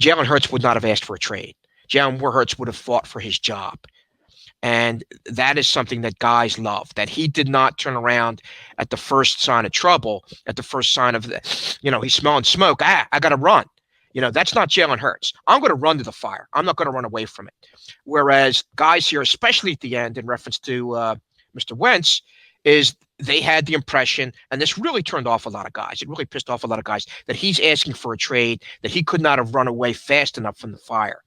Jalen Hurts would not have asked for a trade. Jalen Hurts would have fought for his job. And that is something that guys love, that he did not turn around at the first sign of trouble, at the first sign of, he's smelling smoke. I got to run. That's not Jalen Hurts. I'm going to run to the fire. I'm not going to run away from it. Whereas guys here, especially at the end in reference to Mr. Wentz, is they had the impression, and this really turned off a lot of guys. It really pissed off a lot of guys that he's asking for a trade, that he could not have run away fast enough from the fire.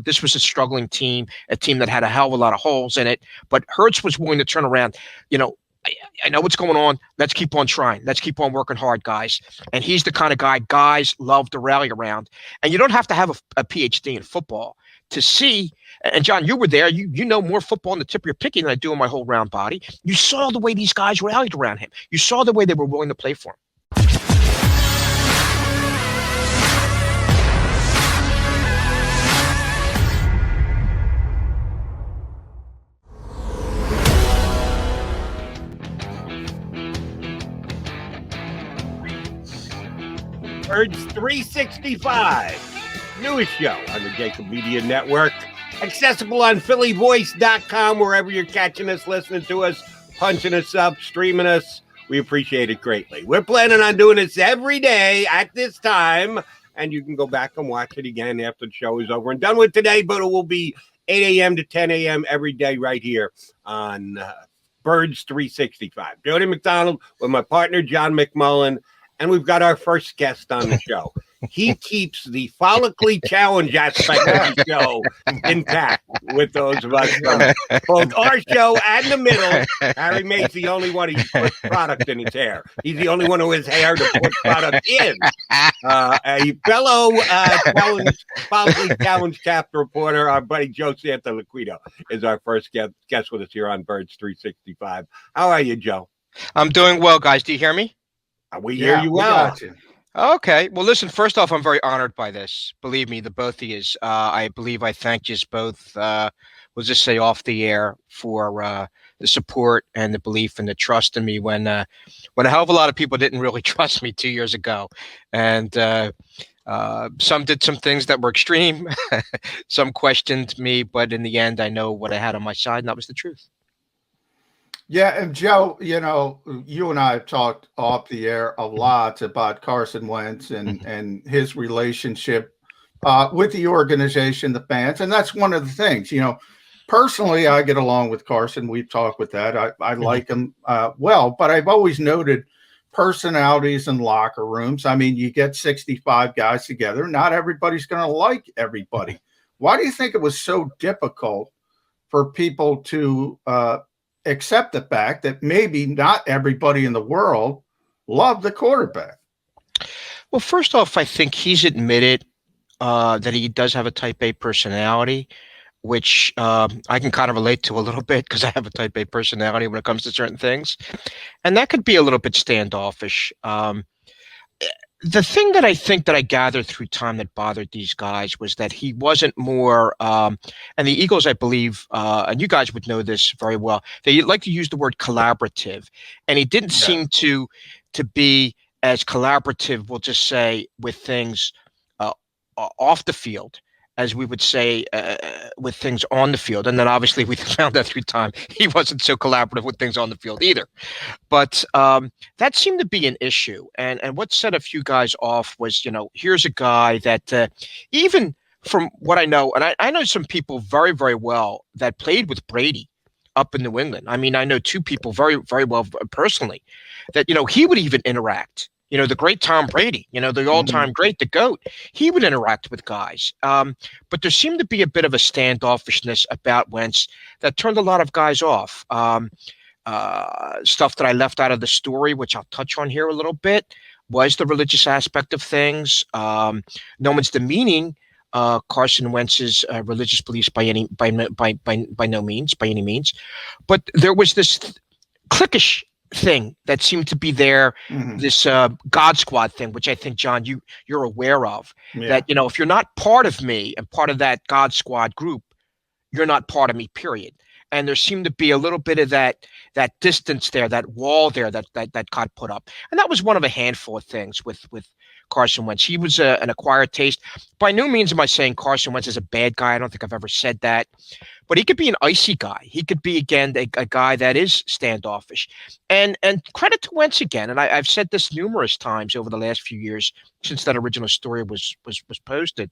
This was a struggling team, a team that had a hell of a lot of holes in it, but Hurts was willing to turn around. I know what's going on. Let's keep on trying. Let's keep on working hard, guys. And he's the kind of guy guys love to rally around. And you don't have to have a PhD in football to see. And John, you were there. You know more football on the tip of your pinky than I do on my whole round body. You saw the way these guys rallied around him. You saw the way they were willing to play for him. Birds 365, newest show on the JAKIB Media Network, accessible on phillyvoice.com, wherever you're catching us, listening to us, punching us up, streaming us. We appreciate it greatly. We're planning on doing this every day at this time, and you can go back and watch it again after the show is over and done with today, but it will be 8 a.m. to 10 a.m. every day right here on Birds 365. Jody McDonald with my partner, John McMullen. And we've got our first guest on the show. He keeps the follically challenge aspect of the show intact with those of us from both our show and the middle. Harry May's the only one who puts product in his hair. He's the only one who has hair to put product in. A fellow follically challenge chapter reporter, our buddy Joe Santoliquito, is our first guest with us here on Birds 365. How are you, Joe? I'm doing well, guys. Do you hear me? We hear you well. Okay. Well, listen, first off, I'm very honored by this. Believe me, the both of you. I believe I thank you both, we'll just say off the air, for the support and the belief and the trust in me when a hell of a lot of people didn't really trust me 2 years ago. And some did some things that were extreme. Some questioned me, but in the end, I know what I had on my side, and that was the truth. Yeah, and Joe, you and I have talked off the air a lot about Carson Wentz and his relationship with the organization, the fans, and that's one of the things. Personally, I get along with Carson. We've talked with that. I like him well, but I've always noted personalities in locker rooms. I mean, you get 65 guys together. Not everybody's going to like everybody. Why do you think it was so difficult for people to accept the fact that maybe not everybody in the world loved the quarterback? Well, first off, I think he's admitted that he does have a type A personality, which I can kind of relate to a little bit because I have a type A personality when it comes to certain things. And that could be a little bit standoffish. The thing that I think that I gathered through time that bothered these guys was that he wasn't more, and the Eagles, I believe, and you guys would know this very well, they like to use the word collaborative, and he didn't seem to be as collaborative, we'll just say, with things off the field as we would say with things on the field. And then obviously we found that through time, he wasn't so collaborative with things on the field either. But that seemed to be an issue. And what set a few guys off was, here's a guy that even from what I know, and I know some people very, very well that played with Brady up in New England. I mean, I know two people very, very well personally that, he would even interact. The great Tom Brady, the all-time great, the GOAT, he would interact with guys. But there seemed to be a bit of a standoffishness about Wentz that turned a lot of guys off. Stuff that I left out of the story, which I'll touch on here a little bit, was the religious aspect of things. No one's demeaning Carson Wentz's religious beliefs by any means. But there was this cliquish thing that seemed to be there, this God Squad thing, which I think, John, you're aware of, that, if you're not part of me and part of that God Squad group, you're not part of me, period. And there seemed to be a little bit of that distance there, that wall there that got put up. And that was one of a handful of things with Carson Wentz. He was an acquired taste. By no means am I saying Carson Wentz is a bad guy. I don't think I've ever said that. But he could be an icy guy. He could be, again, a guy that is standoffish. And credit to Wentz again. And I've said this numerous times over the last few years since that original story was posted,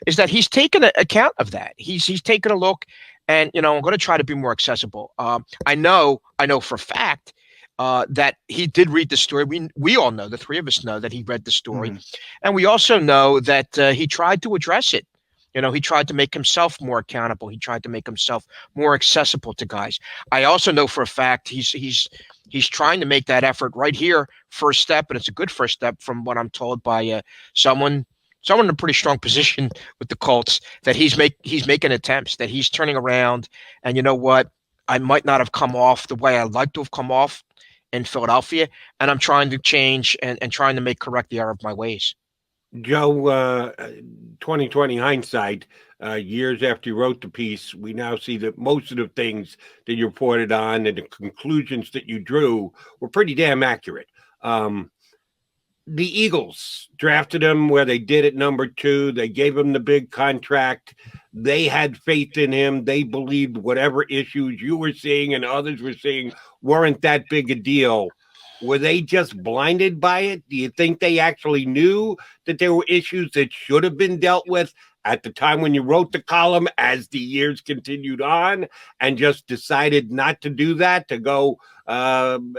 is that he's taken account of that. He's taken a look, and I'm going to try to be more accessible. I know for a fact that he did read the story. We all know, the three of us know that he read the story, and we also know that he tried to address it. He tried to make himself more accountable. He tried to make himself more accessible to guys. I also know for a fact he's trying to make that effort right here, first step, and it's a good first step from what I'm told by someone in a pretty strong position with the Colts, that he's making attempts, that he's turning around. And you know what? I might not have come off the way I'd like to have come off in Philadelphia, and I'm trying to change and trying to correct the error of my ways. Joe, 2020 hindsight, years after you wrote the piece, we now see that most of the things that you reported on and the conclusions that you drew were pretty damn accurate. The Eagles drafted him where they did at number 2. They gave him the big contract. They had faith in him. They believed whatever issues you were seeing and others were seeing weren't that big a deal. Were they just blinded by it? Do you think they actually knew that there were issues that should have been dealt with at the time when you wrote the column, as the years continued on, and just decided not to do that, to go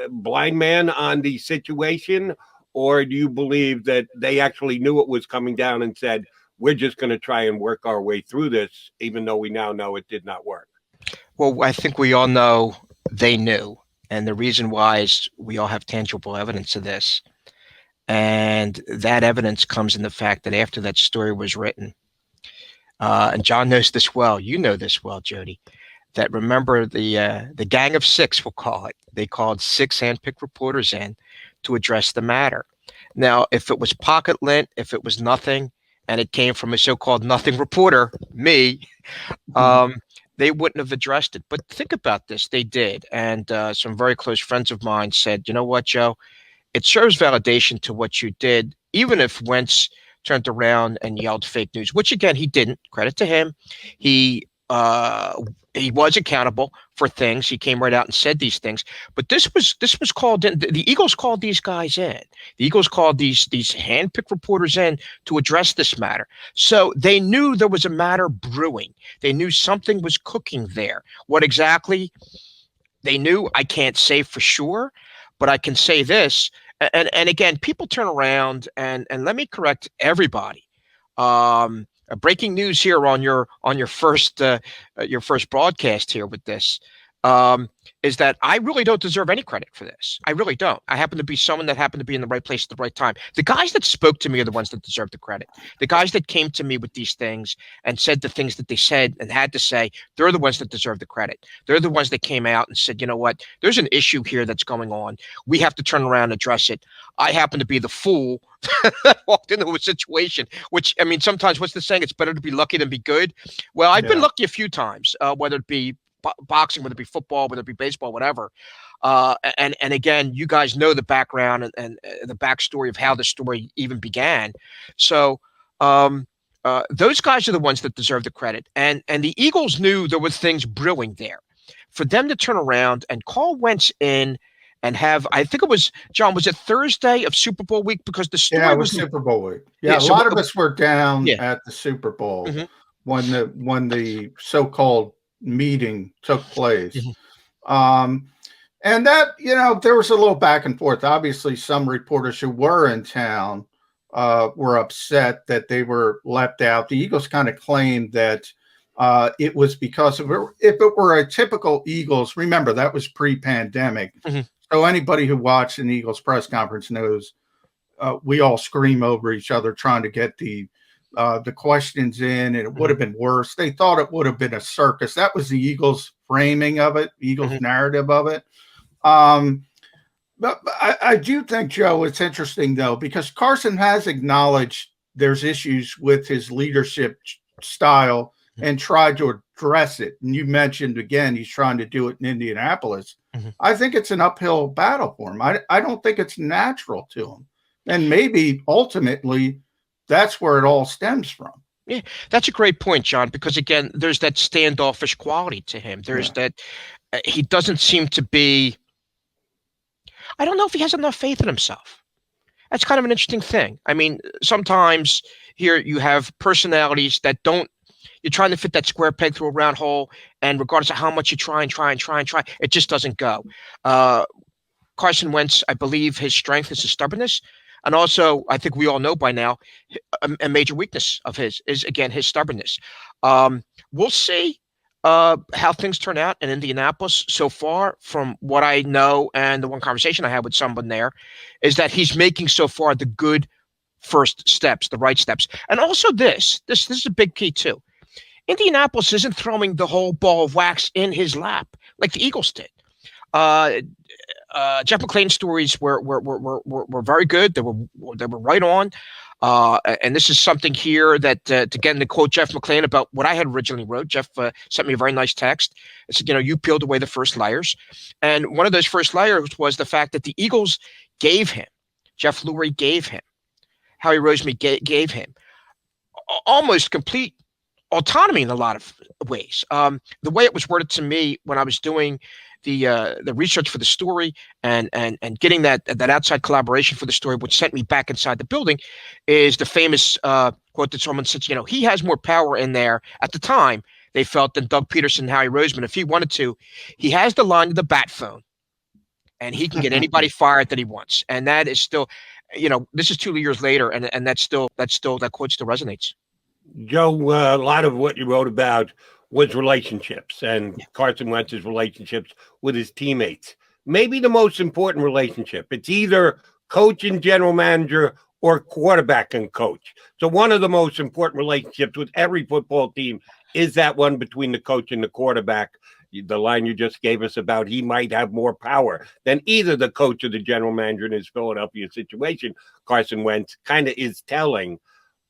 blind man on the situation? Or do you believe that they actually knew it was coming down and said, we're just going to try and work our way through this, even though we now know it did not work? Well, I think we all know they knew. And the reason why is we all have tangible evidence of this. And that evidence comes in the fact that after that story was written, and John knows this well, you know this well, Jody, that remember the gang of 6, we'll call it. They called 6 handpicked reporters in to address the matter. Now, if it was pocket lint, if it was nothing, and it came from a so-called nothing reporter, me, they wouldn't have addressed it. But think about this. They did. And some very close friends of mine said, you know what, Joe? It serves validation to what you did, even if Wentz turned around and yelled fake news, which, again, he didn't. Credit to him. He was accountable for things. He came right out and said these things. But this was called in. The Eagles called these guys in. The Eagles called these handpicked reporters in to address this matter. So they knew there was a matter brewing. They knew something was cooking there. What exactly they knew, I can't say for sure, but I can say this. And again, people turn around and let me correct everybody. Breaking news here on your first broadcast here with this is that I really don't deserve any credit for this. I really don't. I happen to be someone that happened to be in the right place at the right time. The guys that spoke to me are the ones that deserve the credit. The guys that came to me with these things and said the things that they said and had to say, they're the ones that deserve the credit. They're the ones that came out and said, you know what, there's an issue here that's going on. We have to turn around and address it. I happen to be the fool that walked into a situation, which, I mean, sometimes what's the saying? It's better to be lucky than be good. Well, I've been lucky a few times, whether it be boxing, whether it be football, whether it be baseball, whatever. And again, you guys know the background and the backstory of how the story even began. So those guys are the ones that deserve the credit. And the Eagles knew there was things brewing there. For them to turn around and call Wentz in and have, I think it was, John, was it Thursday of Super Bowl week? Because the story was Super Bowl week. Yeah, a lot of us were down at the Super Bowl when the so-called meeting took place. And that, there was a little back and forth. Obviously, some reporters who were in town were upset that they were left out. The Eagles kind of claimed that it was because of, if it were a typical Eagles, remember that was pre-pandemic. So anybody who watched an Eagles press conference knows we all scream over each other trying to get the questions in, and it would have been worse. They thought it would have been a circus. That was the Eagles' framing of it, Eagles' narrative of it. But I do think, Joe, it's interesting, though, because Carson has acknowledged there's issues with his leadership style and tried to address it. And you mentioned, again, he's trying to do it in Indianapolis. I think it's an uphill battle for him. I don't think it's natural to him. And maybe ultimately that's where it all stems from. Yeah, that's a great point, John, because again, there's that standoffish quality to him. There's that he doesn't seem to be, I don't know if he has enough faith in himself. That's kind of an interesting thing. I mean, sometimes here you have personalities that don't, you're trying to fit that square peg through a round hole, and regardless of how much you try and try and try and try, it just doesn't go. Uh, Carson Wentz, I believe his strength is his stubbornness. And also, I think we all know by now, a major weakness of his is, again, his stubbornness. We'll see how things turn out in Indianapolis. So far, from what I know, and the one conversation I had with someone there, is that he's making so far the good first steps, the right steps. And also this is a big key too. Indianapolis isn't throwing the whole ball of wax in his lap like the Eagles did. Uh, Jeff McClain's stories were very good. They were right on. And this is something here that, again, to quote Jeff McClain about what I had originally wrote, Jeff sent me a very nice text. It said, you peeled away the first layers. And one of those first layers was the fact that the Eagles gave him, Jeff Lurie gave him, Howie Roseman gave him almost complete autonomy in a lot of ways. The way it was worded to me when I was doing the research for the story and getting that outside collaboration for the story, which sent me back inside the building, is the famous quote that someone said, he has more power in there at the time, they felt, than Doug Peterson and Howie Roseman. If he wanted to, he has the line to the bat phone, and he can get anybody fired that he wants. And that is still, this is 2 years later, and that quote still resonates. Joe, a lot of what you wrote about was relationships and Carson Wentz's relationships with his teammates. Maybe the most important relationship. It's either coach and general manager or quarterback and coach. So one of the most important relationships with every football team is that one between the coach and the quarterback. The line you just gave us about he might have more power than either the coach or the general manager in his Philadelphia situation, Carson Wentz, kind of is telling.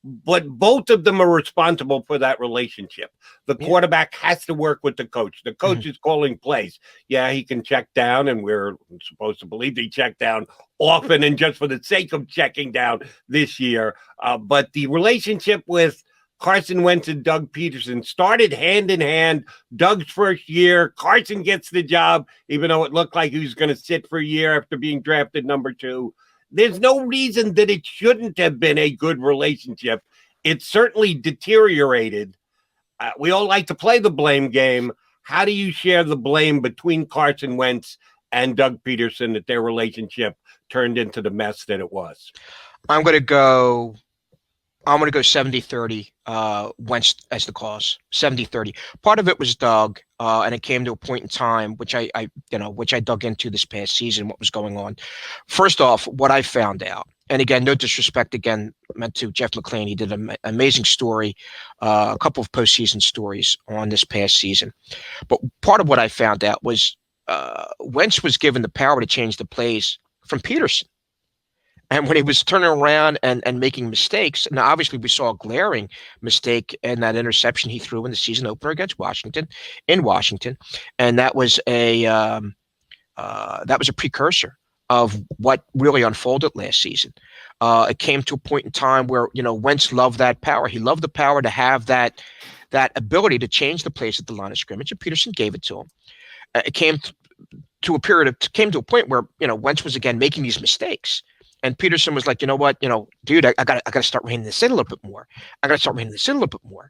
But both of them are responsible for that relationship. The quarterback has to work with the coach. The coach is calling plays. Yeah, he can check down, and we're supposed to believe he checked down often and just for the sake of checking down this year. But the relationship with Carson Wentz and Doug Peterson started hand in hand. Doug's first year, Carson gets the job, even though it looked like he was going to sit for a year after being drafted number 2. There's no reason that it shouldn't have been a good relationship. It certainly deteriorated. We all like to play the blame game. How do you share the blame between Carson Wentz and Doug Peterson that their relationship turned into the mess that it was? I'm going to go 70-30 Wentz as the cause. 70-30. Part of it was Doug, and it came to a point in time which I dug into this past season, what was going on. First off, what I found out, and again, no disrespect again meant to Jeff McClain. He did an amazing story, a couple of postseason stories on this past season. But part of what I found out was Wentz was given the power to change the plays from Peterson. And when he was turning around and making mistakes, now obviously we saw a glaring mistake in that interception he threw in the season opener against Washington, and that was a precursor of what really unfolded last season. It came to a point in time where Wentz loved that power. He loved the power to have that ability to change the plays at the line of scrimmage, and Peterson gave it to him. It came to a point where Wentz was again making these mistakes. And Peterson was like, you know what, dude, I gotta start reining this in a little bit more.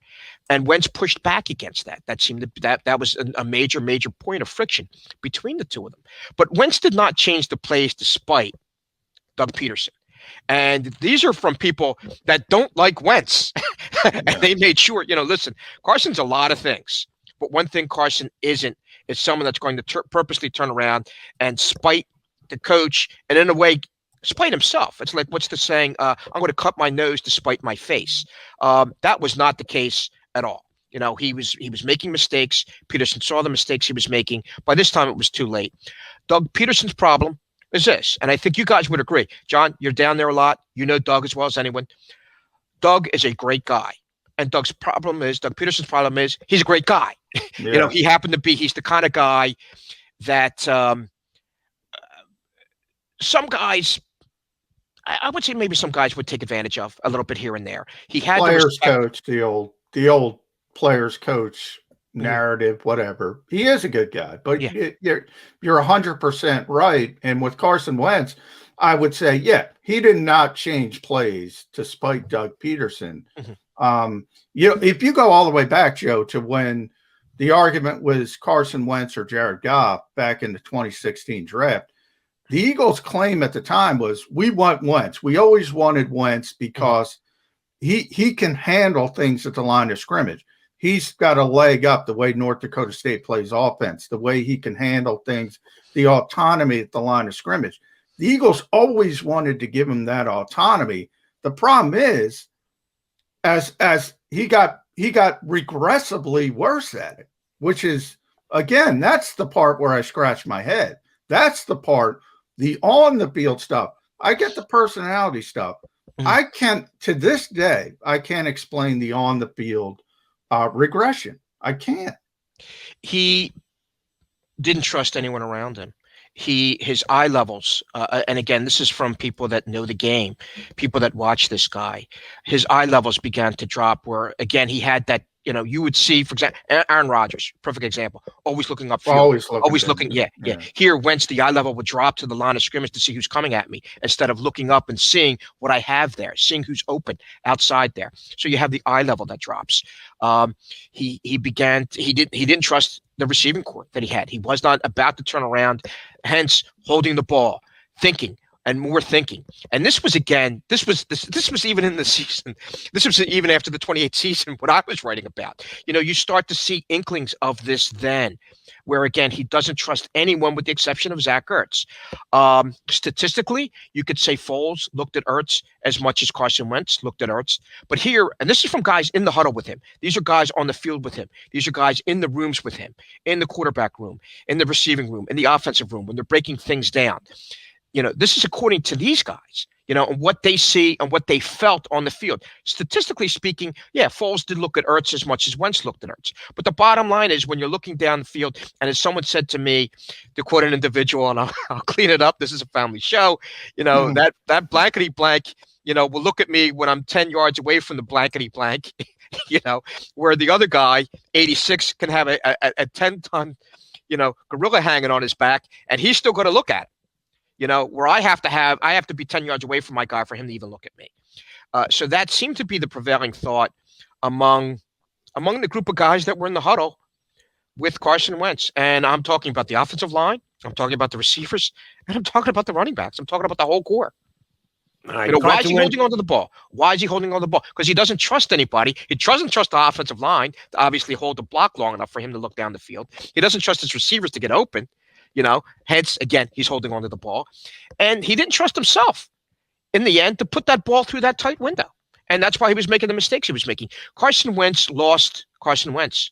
And Wentz pushed back against that. That seemed that was a major point of friction between the two of them. But Wentz did not change the plays despite Doug Peterson. And these are from people that don't like Wentz. And they made sure, listen, Carson's a lot of things. But one thing Carson isn't is someone that's going to purposely turn around and spite the coach, and in a way, spite himself. It's like, what's the saying? I'm going to cut my nose to spite my face. That was not the case at all. He was making mistakes. Peterson saw the mistakes he was making. By this time, it was too late. Doug Peterson's problem is this, and I think you guys would agree. John, you're down there a lot. You know Doug as well as anyone. Doug is a great guy. And Doug Peterson's problem is he's a great guy. Yeah. He's the kind of guy that some guys I would say maybe some guys would take advantage of a little bit here and there. He had the Players respect. coach, the old players coach Mhm. narrative, whatever. He is a good guy, but Yeah. you're 100% right. And with Carson Wentz, I would say, yeah, he did not change plays to spite Doug Peterson. Mhm. If you go all the way back, Joe, to when the argument was Carson Wentz or Jared Goff back in the 2016 draft, the Eagles' claim at the time was, we want Wentz. We always wanted Wentz because he can handle things at the line of scrimmage. He's got a leg up the way North Dakota State plays offense, the way he can handle things, the autonomy at the line of scrimmage. The Eagles always wanted to give him that autonomy. The problem is, as he got regressively worse at it, which is, again, that's the part where I scratch my head. That's the part, the on the field stuff. I get the personality stuff. I can't, to this day, I can't explain the on the field regression. I can't. He didn't trust anyone around him. His eye levels, and again, this is from people that know the game, people that watch this guy. His eye levels began to drop. Where again, he had that. You would see, for example, Aaron Rodgers, perfect example, always looking upfield, always looking. Yeah. Here, Wentz, the eye level would drop to the line of scrimmage to see who's coming at me, instead of looking up and seeing what I have there, seeing who's open outside there. So you have the eye level that drops. He didn't trust the receiving corps that he had. He was not about to turn around, hence holding the ball, thinking and more thinking. And this was even in the season. This was even after the 28th season, what I was writing about. You start to see inklings of this then, where again, he doesn't trust anyone with the exception of Zach Ertz. Statistically, you could say Foles looked at Ertz as much as Carson Wentz looked at Ertz. But here, and this is from guys in the huddle with him. These are guys on the field with him. These are guys in the rooms with him, in the quarterback room, in the receiving room, in the offensive room, when they're breaking things down. This is according to these guys, and what they see and what they felt on the field. Statistically speaking, yeah, Foles did look at Ertz as much as Wentz looked at Ertz. But the bottom line is, when you're looking down the field, and as someone said to me, to quote an individual, and I'll clean it up, this is a family show, that blankety blank, will look at me when I'm 10 yards away from the blankety blank, where the other guy, 86, can have a 10-ton, gorilla hanging on his back, and he's still going to look at it. Where I have to be 10 yards away from my guy for him to even look at me. So that seemed to be the prevailing thought among the group of guys that were in the huddle with Carson Wentz. And I'm talking about the offensive line, I'm talking about the receivers, and I'm talking about the running backs. I'm talking about the whole core. Right, why is he holding on to the ball? Why is he holding on to the ball? Because he doesn't trust anybody. He doesn't trust the offensive line to obviously hold the block long enough for him to look down the field. He doesn't trust his receivers to get open. Hence, again, he's holding on to the ball. And he didn't trust himself in the end to put that ball through that tight window. And that's why he was making the mistakes he was making. Carson Wentz lost Carson Wentz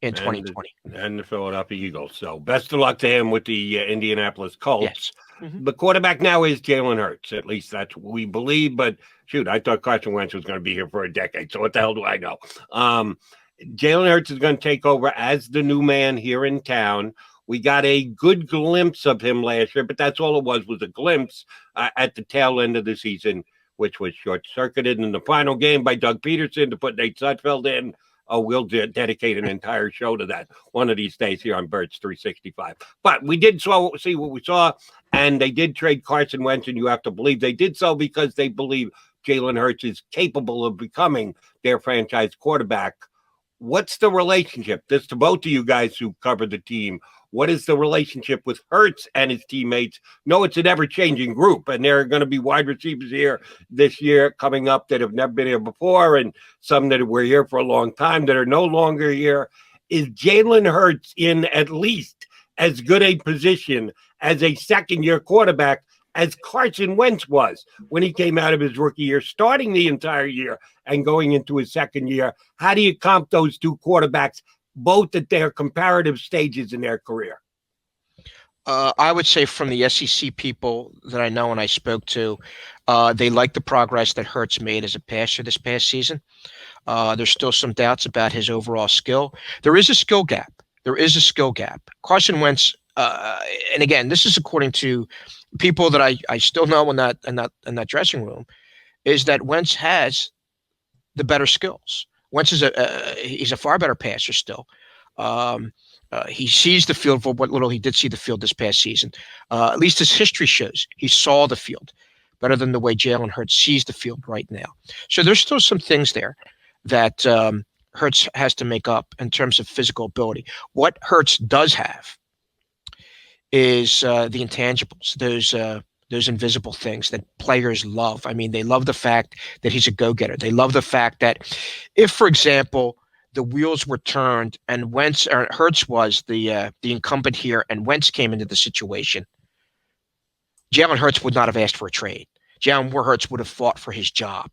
in 2020. And the Philadelphia Eagles. So best of luck to him with the Indianapolis Colts. Yes. Mm-hmm. The quarterback now is Jalen Hurts. At least that's what we believe. But shoot, I thought Carson Wentz was going to be here for a decade. So what the hell do I know? Jalen Hurts is going to take over as the new man here in town. We got a good glimpse of him last year, but that's all it was a glimpse at the tail end of the season, which was short-circuited in the final game by Doug Peterson to put Nate Sudfeld in. Oh, we'll dedicate an entire show to that one of these days here on Birds 365. But we did see what we saw, and they did trade Carson Wentz, and you have to believe they did so because they believe Jalen Hurts is capable of becoming their franchise quarterback. What's the relationship? This to both of you guys who cover the team. What is the relationship with Hurts and his teammates? No, it's an ever-changing group, and there are going to be wide receivers here this year coming up that have never been here before, and some that were here for a long time that are no longer here. Is Jalen Hurts in at least as good a position as a second-year quarterback as Carson Wentz was when he came out of his rookie year, starting the entire year and going into his second year? How do you comp those two quarterbacks, both at their comparative stages in their career? I would say from the SEC people that I know and I spoke to, they like the progress that Hurts made as a passer this past season. There's still some doubts about his overall skill. There is a skill gap. Carson Wentz, and again, this is according to people that I still know in that dressing room is that Wentz has the better skills. Wentz is he's a far better passer still. Um, he sees the field for what little he did see the field this past season. At least his history shows he saw the field better than the way Jalen Hurts sees the field right now. So there's still some things there that Hurts has to make up in terms of physical ability. What Hurts does have is the intangibles, those invisible things that players love. I mean, they love the fact that he's a go-getter. They love the fact that if, for example, the wheels were turned and Wentz or Hurts was the incumbent here, and Wentz came into the situation, Jalen Hurts would not have asked for a trade. Jalen Hurts would have fought for his job.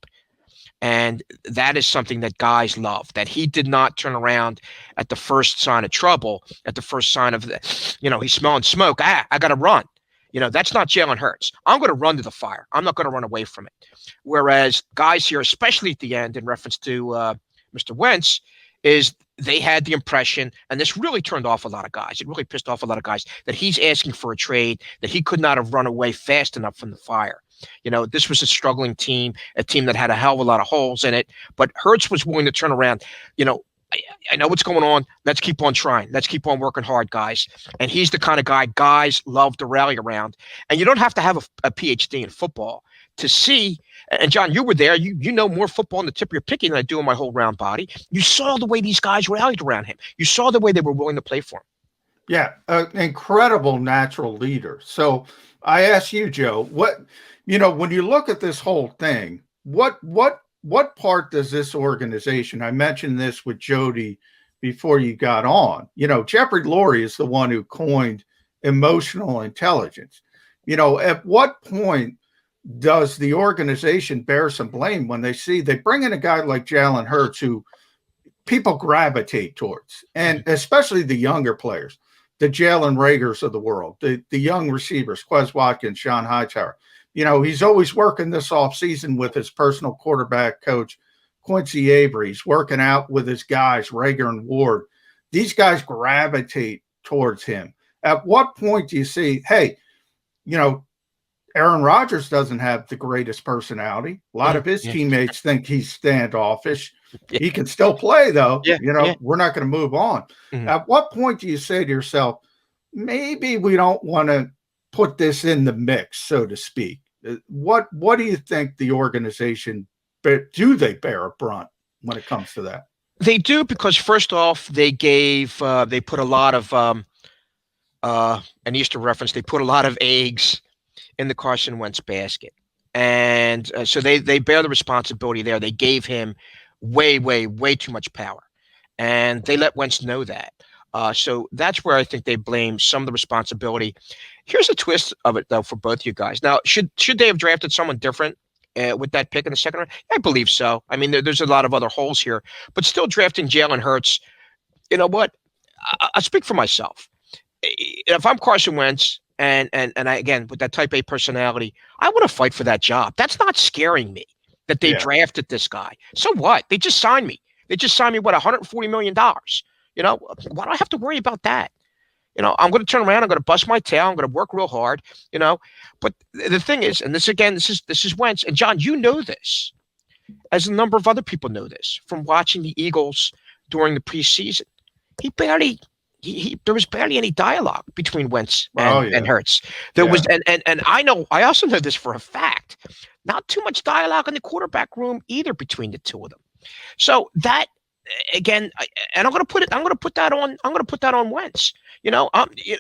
And that is something that guys love, that he did not turn around at the first sign of trouble, at the first sign of, he's smelling smoke. I got to run. That's not Jalen Hurts. I'm going to run to the fire. I'm not going to run away from it. Whereas guys here, especially at the end in reference to Mr. Wentz, is they had the impression, and this really turned off a lot of guys. It really pissed off a lot of guys that he's asking for a trade, that he could not have run away fast enough from the fire. This was a struggling team, a team that had a hell of a lot of holes in it, but Hurts was willing to turn around. I know what's going on. Let's keep on trying. Let's keep on working hard, guys. And he's the kind of guy guys love to rally around. And you don't have to have a PhD in football to see. And John, you were there. You know more football on the tip of your pinky than I do in my whole round body. You saw the way these guys rallied around him. You saw the way they were willing to play for him. Yeah, an incredible natural leader. So I ask you, Joe, when you look at this whole thing, what part does this organization, I mentioned this with Jody before you got on, Jeffrey Lurie is the one who coined emotional intelligence. At what point does the organization bear some blame when they bring in a guy like Jalen Hurts who people gravitate towards, and especially the younger players, the Jalen Ragers of the world, the young receivers, Quez Watkins, Sean Hightower. He's always working this offseason with his personal quarterback coach, Quincy Avery. He's working out with his guys, Rager and Ward. These guys gravitate towards him. At what point do you see, hey, Aaron Rodgers doesn't have the greatest personality. A lot of his teammates think he's standoffish. Yeah. He can still play, though. We're not going to move on. Mm-hmm. At what point do you say to yourself, maybe we don't want to put this in the mix, so to speak? What do you think the organization, do they bear a brunt when it comes to that? They do, because first off, they put a lot of, an Easter reference, they put a lot of eggs in the Carson Wentz basket. And so they bear the responsibility there. They gave him way, way, way too much power. And they let Wentz know that. So that's where I think they blame some of the responsibility. Here's a twist of it, though, for both you guys. Now, should they have drafted someone different with that pick in the second round? I believe so. I mean, there's a lot of other holes here. But still drafting Jalen Hurts, you know what? I speak for myself. If I'm Carson Wentz, and I, again, with that type A personality, I want to fight for that job. That's not scaring me that they drafted this guy. So what? They just signed me. They just signed me, $140 million. Why do I have to worry about that? I'm going to turn around. I'm going to bust my tail. I'm going to work real hard, But the thing is, and this is Wentz. And John, you know this, as a number of other people know this from watching the Eagles during the preseason. There was barely any dialogue between Wentz and Hurts. There was, and I also know this for a fact, not too much dialogue in the quarterback room either between the two of them. So that, again, and I'm going to put that on Wentz.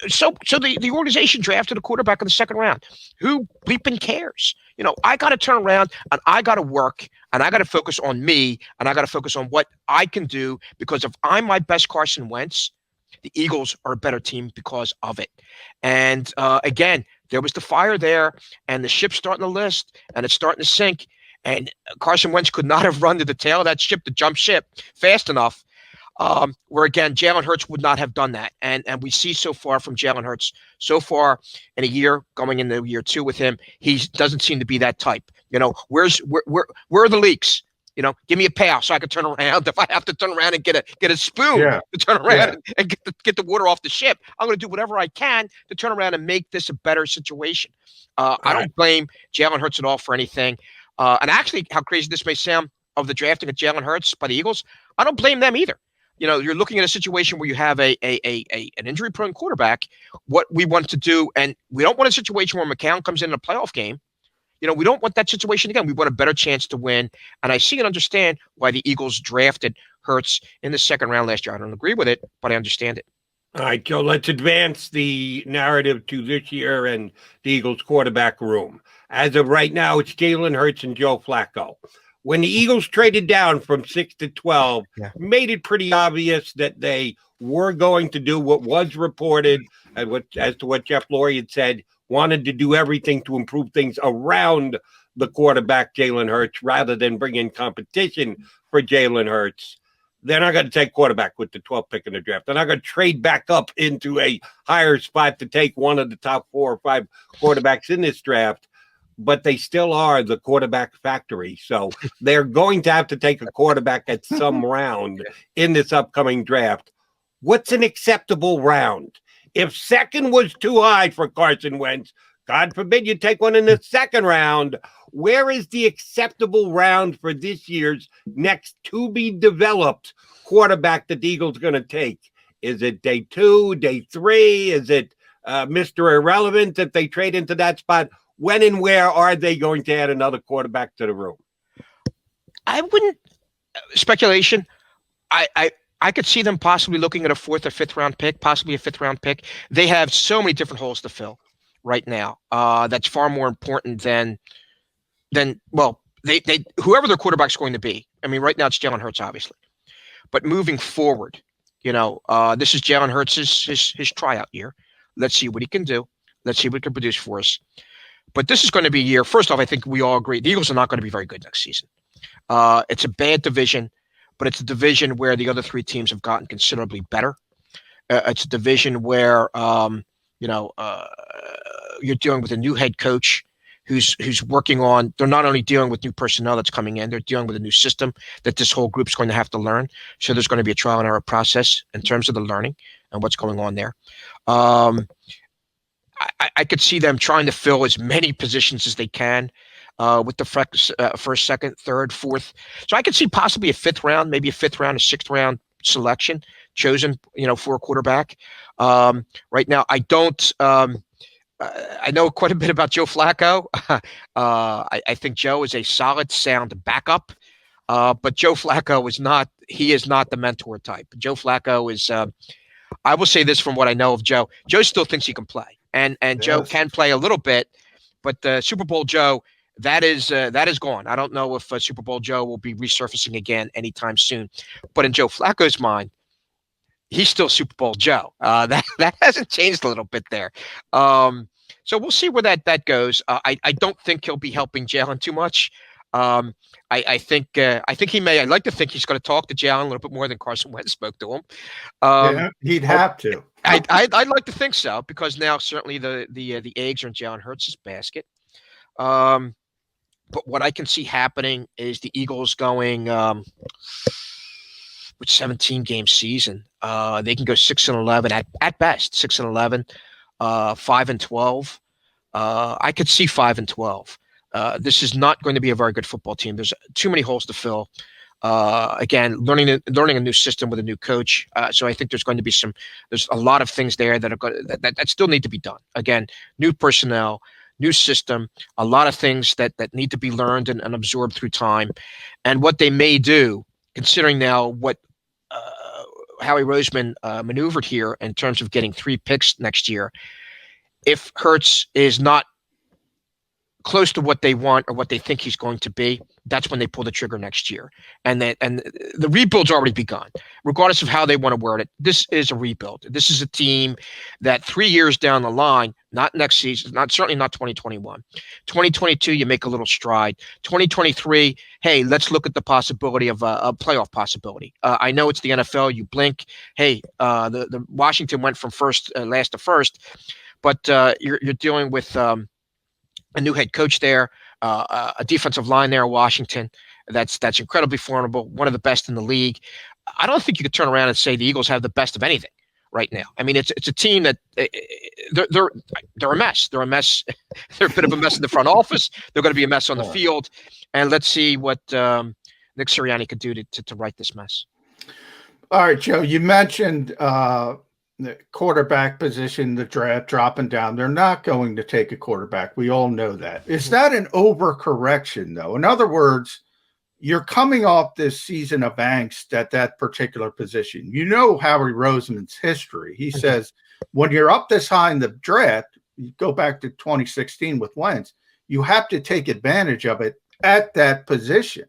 So the organization drafted a quarterback in the second round. Who bleeping cares? I got to turn around and I got to work and I got to focus on me and I got to focus on what I can do, because if I'm my best Carson Wentz, the Eagles are a better team because of it. And again, there was the fire there, and the ship's starting to list, and it's starting to sink. And Carson Wentz could not have run to the tail of that ship to jump ship fast enough. Where again, Jalen Hurts would not have done that. And we see so far from Jalen Hurts, so far in a year, going into year two with him, he doesn't seem to be that type. Where are the leaks? Give me a pail so I can turn around. If I have to turn around and get a spoon to turn around and get the water off the ship, I'm going to do whatever I can to turn around and make this a better situation. I don't blame Jalen Hurts at all for anything. And actually, how crazy this may sound of the drafting of Jalen Hurts by the Eagles, I don't blame them either. You're looking at a situation where you have an injury-prone quarterback. What we want to do, and we don't want a situation where McCown comes in a playoff game. We don't want that situation again. We want a better chance to win. And I see and understand why the Eagles drafted Hurts in the second round last year. I don't agree with it, but I understand it. All right, Joe, let's advance the narrative to this year and the Eagles quarterback room. As of right now, it's Jalen Hurts and Joe Flacco. When the Eagles traded down from 6 to 12, made it pretty obvious that they were going to do what was reported and as to what Jeff Lurie had said, wanted to do everything to improve things around the quarterback, Jalen Hurts, rather than bring in competition for Jalen Hurts. They're not going to take quarterback with the 12th pick in the draft. They're not going to trade back up into a higher spot to take one of the top 4 or 5 quarterbacks in this draft, but they still are the quarterback factory. So they're going to have to take a quarterback at some round in this upcoming draft. What's an acceptable round? If second was too high for Carson Wentz, God forbid you take one in the second round, where is the acceptable round for this year's next to-be-developed quarterback that the Eagles are going to take? Is it day 2, day 3? Is it Mr. Irrelevant if they trade into that spot? When and where are they going to add another quarterback to the room? I wouldn't speculation. I could see them possibly looking at a 4th or 5th round pick, possibly a 5th round pick. They have so many different holes to fill right now. That's far more important than they whoever their quarterback's going to be. I mean, right now it's Jalen Hurts, obviously, but moving forward, this is Jalen Hurts' his tryout year. Let's see what he can do. Let's see what he can produce for us. But this is going to be a year. First off, I think we all agree the Eagles are not going to be very good next season. It's a bad division, but it's a division where the other 3 teams have gotten considerably better. It's a division where you're dealing with a new head coach who's working on. They're not only dealing with new personnel that's coming in, they're dealing with a new system that this whole group's going to have to learn. So there's going to be a trial and error process in terms of the learning and what's going on there. I could see them trying to fill as many positions as they can with the first, second, third, fourth. So I could see possibly a 5th round, maybe a 5th round, a 6th round selection chosen, for a quarterback. Right now, I don't. I know quite a bit about Joe Flacco. I think Joe is a solid, sound backup. But Joe Flacco is not. He is not the mentor type. Joe Flacco is. I will say this from what I know of Joe. Joe still thinks he can play. And Joe can play a little bit, but the Super Bowl Joe, that is gone. I don't know if Super Bowl Joe will be resurfacing again anytime soon. But in Joe Flacco's mind, he's still Super Bowl Joe. That hasn't changed a little bit there. So we'll see where that goes. I don't think he'll be helping Jalen too much. I think he may. I'd like to think he's going to talk to Jalen a little bit more than Carson Wentz spoke to him. He'd have to. I'd like to think so, because now certainly the eggs are in Jalen Hurts' basket. But what I can see happening is the Eagles going with 17-game season. They can go 6-11 at best, 6-11, 5-12. I could see 5-12. This is not going to be a very good football team. There's too many holes to fill. Again, learning a new system with a new coach. So I think there's going to be there's a lot of things there that are going that still need to be done. Again, new personnel, new system, a lot of things that need to be learned and absorbed through time. And what they may do, considering now what Howie Roseman maneuvered here in terms of getting 3 picks next year, if Hurts is not close to what they want or what they think he's going to be, that's when they pull the trigger next year. And the rebuild's already begun. Regardless of how they want to word it, this is a rebuild. This is a team that 3 years down the line, not next season, certainly not 2021. 2022, you make a little stride. 2023, hey, let's look at the possibility of a playoff possibility. I know it's the NFL. You blink. Hey, the Washington went from last to first, but you're dealing with a new head coach there, a defensive line there in Washington. that's incredibly formidable, one of the best in the league. I don't think you could turn around and say the Eagles have the best of anything right now. I mean, it's a team that they're a mess. They're a mess. They're a bit of a mess in the front office. They're going to be a mess on the field. And let's see what Nick Sirianni could do to right this mess. All right, Joe, you mentioned the quarterback position, the draft dropping down. They're not going to take a quarterback. We all know that. Is that an overcorrection, though? In other words, you're coming off this season of angst at that particular position. You know Howie Roseman's history. He says when you're up this high in the draft, you go back to 2016 with Wentz, you have to take advantage of it at that position.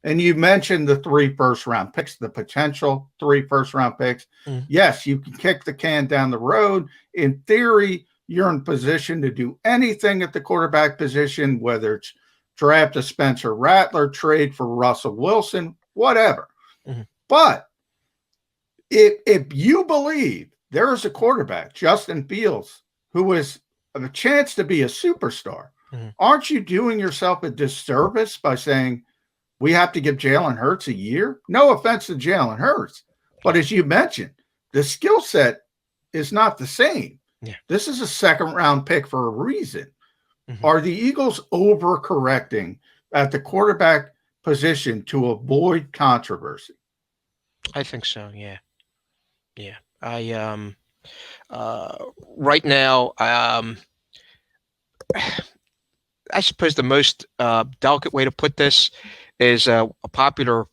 And you mentioned the 3 first-round picks, the potential 3 first-round picks. Yes, you can kick the can down the road. In theory, you're in position to do anything at the quarterback position, whether it's draft a Spencer Rattler, trade for Russell Wilson, whatever. But if you believe there is a quarterback, Justin Fields, who is a chance to be a superstar, aren't you doing yourself a disservice by saying we have to give Jalen Hurts a year? No offense to Jalen Hurts, but as you mentioned, the skill set is not the same. This is a second-round pick for a reason. Are the Eagles overcorrecting at the quarterback position to avoid controversy? I think so. Yeah. Right now, I suppose the most delicate way to put this is a popular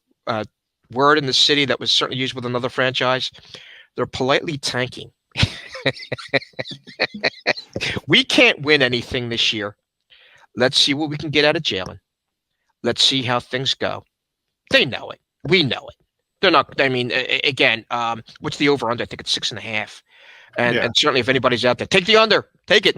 word in the city that was certainly used with another franchise. They're politely tanking. We can't win anything this year. Let's see what we can get out of Jalen. Let's see how things go. They know it. We know it. They're not. I mean, again, what's the over under? I think it's 6.5. And certainly, if anybody's out there, take the under. Take it.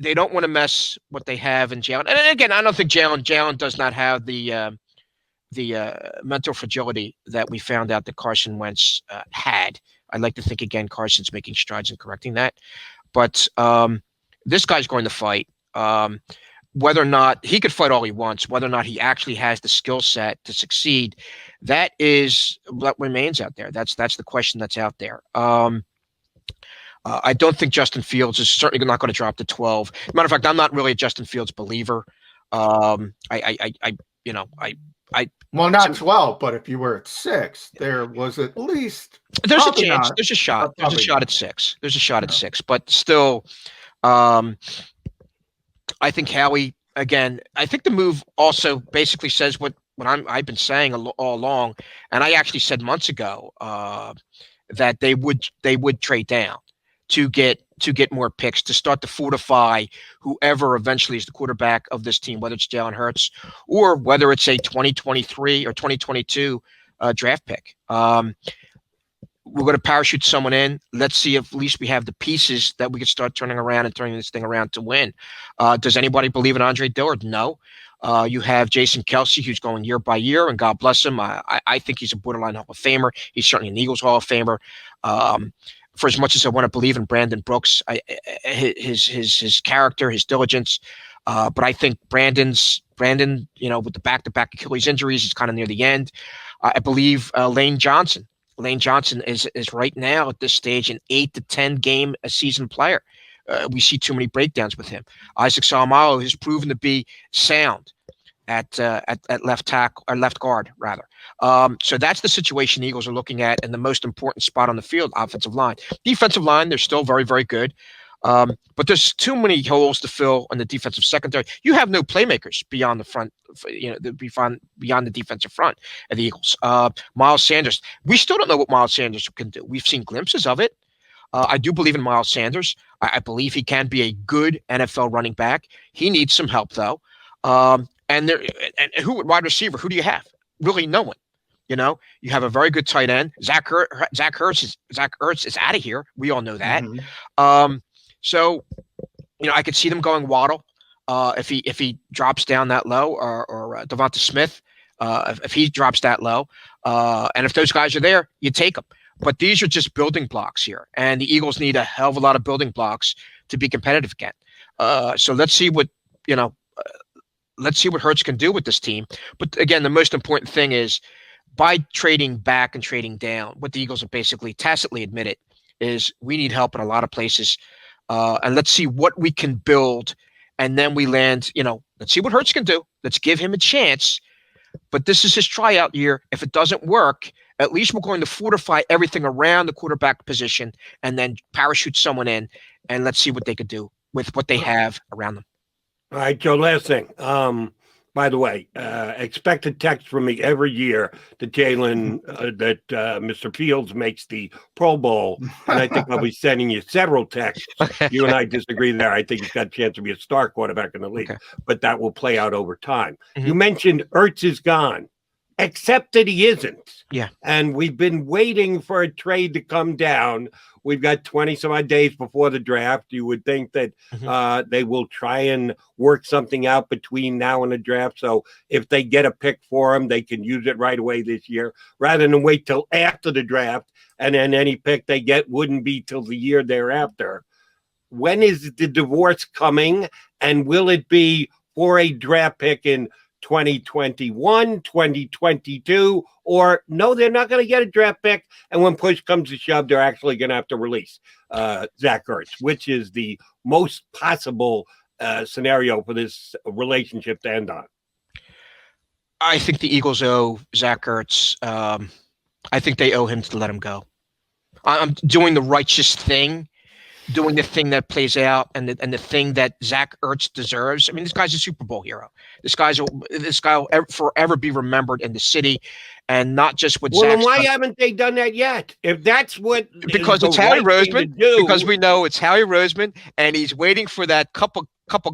They don't want to mess what they have in Jalen. And again, I don't think Jalen does not have the mental fragility that we found out that Carson Wentz had. I'd like to think, again, Carson's making strides in correcting that. But this guy's going to fight. Whether or not he could fight all he wants, whether or not he actually has the skill set to succeed, that is what remains out there. That's the question that's out there. I don't think Justin Fields is certainly not going to drop to 12. Matter of fact, I'm not really a Justin Fields believer. Well, not 12, but if you were at 6, there was at least there's a chance. Not. There's a shot. There's a shot at 6. There's a shot at 6, but still, I think Howie again. I think the move also basically says what I've been saying all along, and I actually said months ago that they would trade down to get more picks to start to fortify whoever eventually is the quarterback of this team, whether it's Jalen Hurts or whether it's a 2023 or 2022 draft pick. We're going to parachute someone in. Let's see if at least we have the pieces that we can start turning this thing around to win. Does anybody believe in Andre Dillard? No. You have Jason Kelce, who's going year by year, and God bless him. I think he's a borderline Hall of Famer. He's certainly an Eagles Hall of Famer. For as much as I want to believe in Brandon Brooks, his character, his diligence, but I think Brandon, with the back-to-back Achilles injuries, is kind of near the end. I believe Lane Johnson. Lane Johnson is right now at this stage an 8 to 10 game a season player. We see too many breakdowns with him. Isaac Salamalu has proven to be sound at left tackle or left guard rather. So that's the situation the Eagles are looking at, and the most important spot on the field, offensive line. Defensive line, they're still very, very good. But there's too many holes to fill in the defensive secondary. You have no playmakers beyond the front, beyond the defensive front of the Eagles. Miles Sanders, we still don't know what Miles Sanders can do. We've seen glimpses of it. I do believe in Miles Sanders. I believe he can be a good NFL running back. He needs some help though. And who wide receiver? Who do you have? Really, no one. You have a very good tight end. Zach Ertz is out of here. We all know that. Mm-hmm. So, I could see them going Waddle if he drops down that low, or Devonta Smith if he drops that low. And if those guys are there, you take them. But these are just building blocks here, and the Eagles need a hell of a lot of building blocks to be competitive again. So let's see what let's see what Hurts can do with this team. But again, the most important thing is by trading back and trading down, what the Eagles have basically tacitly admitted is we need help in a lot of places. And let's see what we can build. And then we land, let's see what Hurts can do. Let's give him a chance. But this is his tryout year. If it doesn't work, at least we're going to fortify everything around the quarterback position and then parachute someone in, and let's see what they could do with what they have around them. All right, Joe, last thing. By the way, expect a text from me every year that Jalen, that Mr. Fields makes the Pro Bowl. And I think I'll be sending you several texts. You and I disagree there. I think he's got a chance to be a star quarterback in the league, but that will play out over time. Mm-hmm. You mentioned Ertz is gone, except that he isn't. Yeah. And we've been waiting for a trade to come down. We've got 20 some odd days before the draft. You would think that they will try and work something out between now and the draft. So if they get a pick for him, they can use it right away this year rather than wait till after the draft. And then any pick they get wouldn't be till the year thereafter. When is the divorce coming? And will it be for a draft pick in 2021, 2022, or no, they're not going to get a draft pick. And when push comes to shove, they're actually going to have to release Zach Ertz, which is the most possible scenario for this relationship to end on. I think the Eagles owe Zach Ertz. I think they owe him to let him go. I'm doing the righteous thing, doing the thing that plays out, and the thing that Zach Ertz deserves. I mean, this guy's a Super Bowl hero. This guy will forever be remembered in the city, and not just with Zach. Well, then why haven't they done that yet? If that's what because it's Howie Roseman. Because we know it's Howie Roseman, and he's waiting for that cup of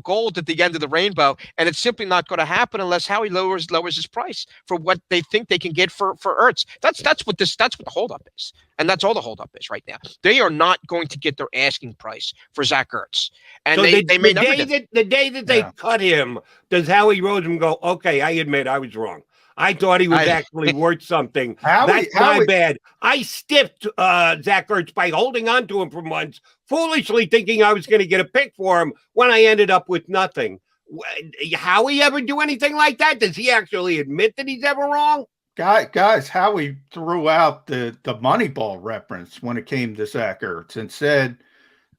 gold at the end of the rainbow, and it's simply not going to happen unless Howie lowers his price for what they think they can get for Ertz. That's what the holdup is, and that's all the holdup is right now. They are not going to get their asking price for Zach Ertz, and so they may never. The day that they cut him, does Howie Roseman go, okay, I admit I was wrong. I thought he was actually worth something. That's my bad. I stiffed Zach Ertz by holding on to him for months, foolishly thinking I was going to get a pick for him when I ended up with nothing. Howie ever do anything like that? Does he actually admit that he's ever wrong? Guys, Howie threw out the Moneyball reference when it came to Zach Ertz and said,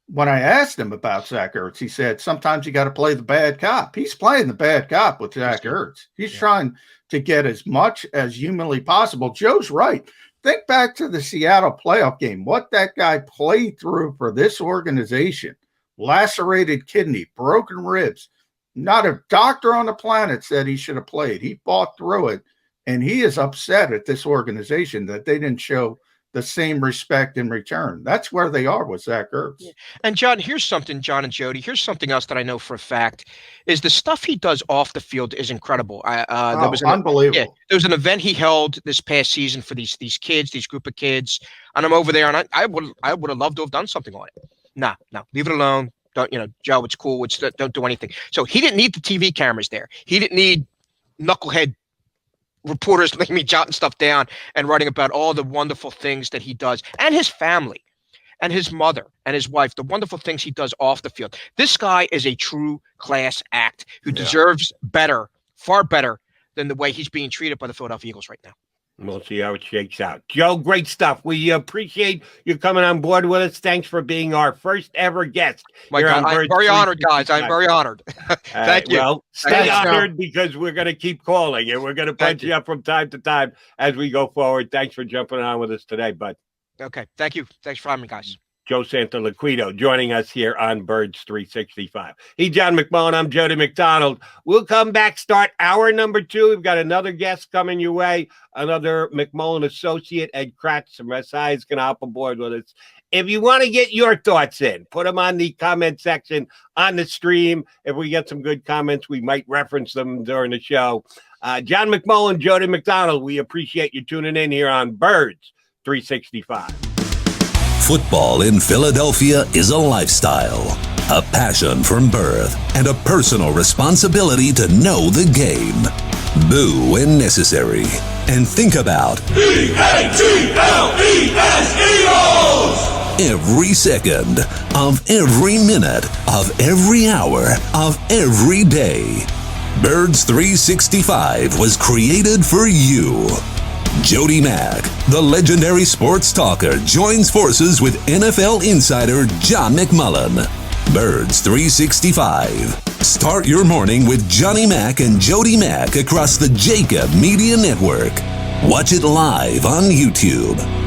when I asked him about Zach Ertz, he said, sometimes you got to play the bad cop. He's playing the bad cop with Zach Ertz. He's trying to get as much as humanly possible. Joe's right. Think back to the Seattle playoff game, what that guy played through for this organization. Lacerated kidney, broken ribs. Not a doctor on the planet said he should have played. He fought through it, and he is upset at this organization that they didn't show the same respect in return. That's where they are with Zach Ertz. Yeah. And John and Jody, here's something else that I know for a fact is the stuff he does off the field is incredible. There was unbelievable. There was an event he held this past season for these kids, these group of kids, and I'm over there, and I would have loved to have done something on it. No, leave it alone. Don't, Joe, it's cool. Don't do anything. So he didn't need the TV cameras there. He didn't need knucklehead reporters letting me jotting stuff down and writing about all the wonderful things that he does, and his family and his mother and his wife, the wonderful things he does off the field. This guy is a true class act who deserves better, far better than the way he's being treated by the Philadelphia Eagles right now. We'll see how it shakes out. Joe, great stuff. We appreciate you coming on board with us. Thanks for being our first ever guest. I'm very honored, guys. I'm very honored. Thank you. Well, stay honored because we're going to keep calling and we're going to punch you up from time to time as we go forward. Thanks for jumping on with us today, bud. Okay. Thank you. Thanks for having me, guys. Joe Santoliquito joining us here on Birds 365. He's John McMullen. I'm Jody McDonald. We'll come back, start hour number 2. We've got another guest coming your way, another McMullen associate, Ed Kratz from SI is going to hop aboard with us. If you want to get your thoughts in, put them on the comment section on the stream. If we get some good comments, we might reference them during the show. John McMullen, Jody McDonald, we appreciate you tuning in here on Birds 365. Football in Philadelphia is a lifestyle, a passion from birth, and a personal responsibility to know the game. Boo when necessary. And think about EAGLES, Eagles! every second of every minute of every hour of every day. Birds 365 was created for you. Jody Mack, the legendary sports talker, joins forces with NFL insider John McMullen. Birds 365. Start your morning with Johnny Mack and Jody Mack across the JAKIB Media Network. Watch it live on YouTube.